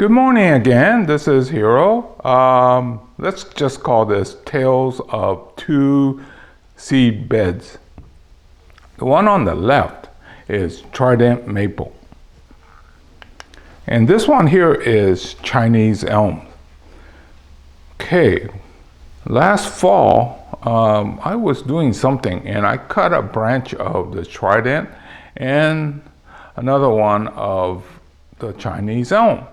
Good morning again. This is Hiro. Let's just call this Tales of Two Seed Beds. The one on the left is Trident Maple. And this one here is Chinese Elm. Okay, last fall I was doing something and I cut a branch of the Trident and another one of the Chinese Elm.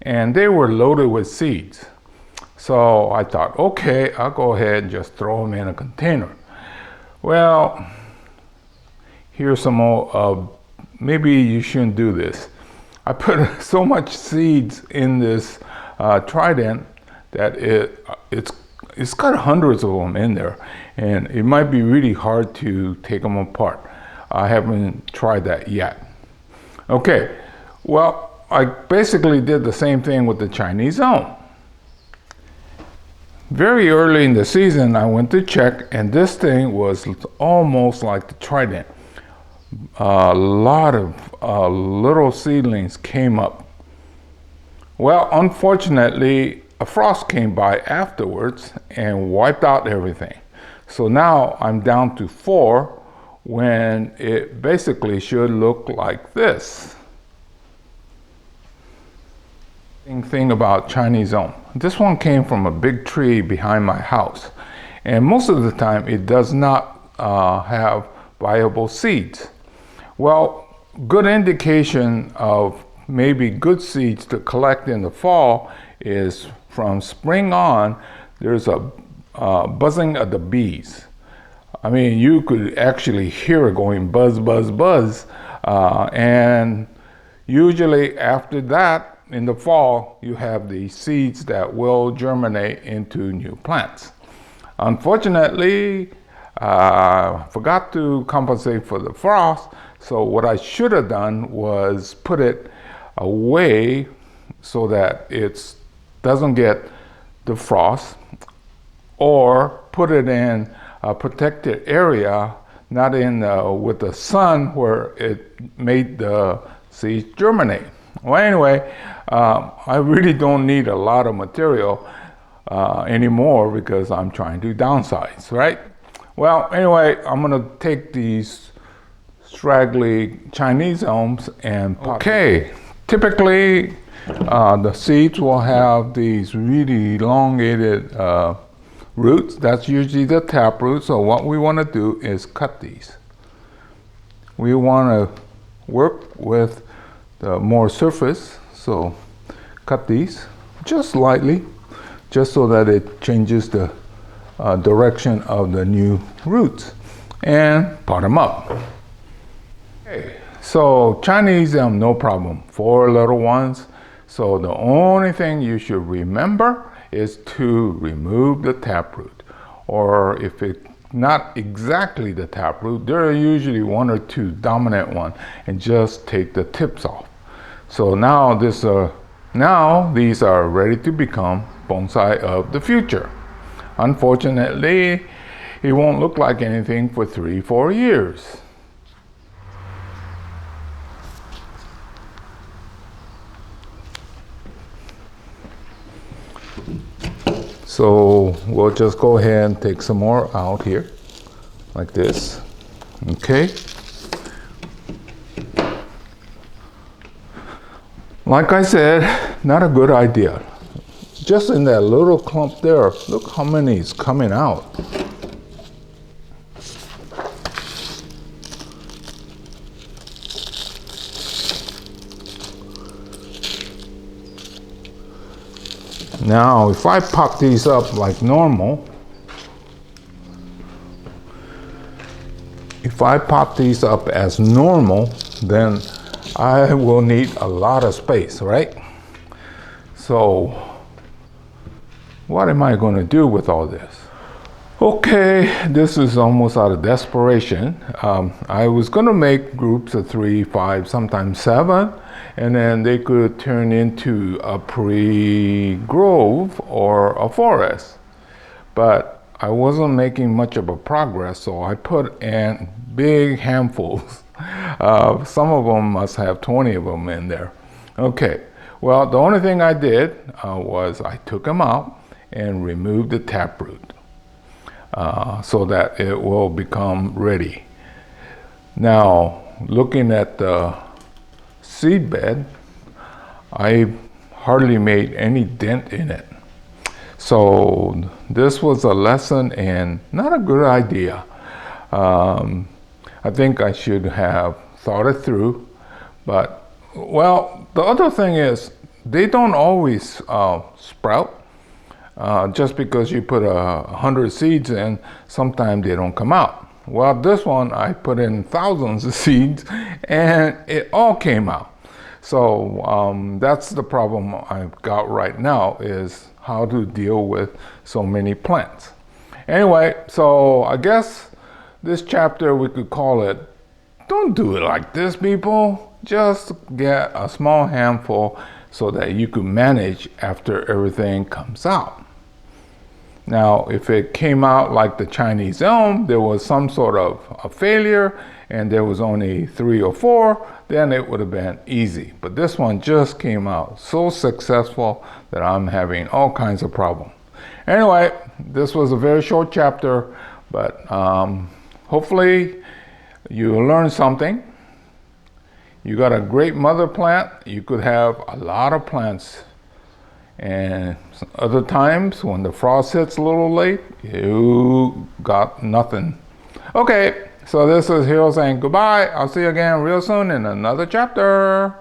And they were loaded with seeds. So I thought, okay, I'll go ahead and just throw them in a container. Well, here's some more, maybe you shouldn't do this. I put so much seeds in this Trident that it's got hundreds of them in there. And it might be really hard to take them apart. I haven't tried that yet. Okay, well, I basically did the same thing with the Chinese Elm. Very early in the season, I went to check, and this thing was almost like the Trident. A lot of little seedlings came up. Well, unfortunately, a frost came by afterwards and wiped out everything. So now I'm down to 4 when it basically should look like this. Thing about Chinese Elm. This one came from a big tree behind my house, and most of the time it does not have viable seeds. Well, good indication of maybe good seeds to collect in the fall is from spring on, there's a buzzing of the bees. I mean, you could actually hear it going buzz, buzz, buzz, and usually after that, in the fall, you have the seeds that will germinate into new plants. Unfortunately, I forgot to compensate for the frost, so what I should have done was put it away so that it doesn't get the frost, or put it in a protected area, not in with the sun where it made the seeds germinate. Well, anyway, I really don't need a lot of material anymore because I'm trying to downsize, right? Well, anyway, I'm gonna take these straggly Chinese elms and okay. Typically, the seeds will have these really elongated roots. That's usually the taproot. So what we want to do is cut these. We want to work with the more surface, so cut these just lightly, just so that it changes the direction of the new roots, and pot them up. Okay, so Chinese elm, no problem, 4 little ones. So the only thing you should remember is to remove the taproot, or if it's not exactly the taproot, there are usually 1 or 2 dominant ones, and just take the tips off. So now these are ready to become bonsai of the future. Unfortunately, it won't look like anything for 3-4 years. So we'll just go ahead and take some more out here, like this, okay? Like I said, not a good idea. Just in that little clump there, look how many is coming out. Now, if I pop these up like normal, as normal, then I will need a lot of space, right? So, what am I going to do with all this? Okay, this is almost out of desperation. I was going to make groups of 3, 5, sometimes 7, and then they could turn into a pre-grove or a forest. But I wasn't making much of a progress, so I put in big handfuls. Some of them must have 20 of them in there. Okay, Well, the only thing I did was I took them out and removed the taproot so that it will become ready. Now, looking at the seed bed, I hardly made any dent in it. So this was a lesson in not a good idea. I think I should have thought it through, but well, the other thing is they don't always sprout. Just because you put 100 seeds in, sometimes they don't come out. Well, this one I put in thousands of seeds and it all came out. So that's the problem I've got right now, is how to deal with so many plants. Anyway, so I guess this chapter we could call it, don't do it like this, people. Just get a small handful so that you can manage after everything comes out. Now, if it came out like the Chinese elm, there was some sort of a failure and there was only 3 or 4, then it would have been easy. But this one just came out so successful that I'm having all kinds of problems. Anyway, this was a very short chapter, but hopefully you learned something. You got a great mother plant, you could have a lot of plants. And other times when the frost hits a little late, you got nothing. Okay, so this is Hiro saying goodbye. I'll see you again real soon in another chapter.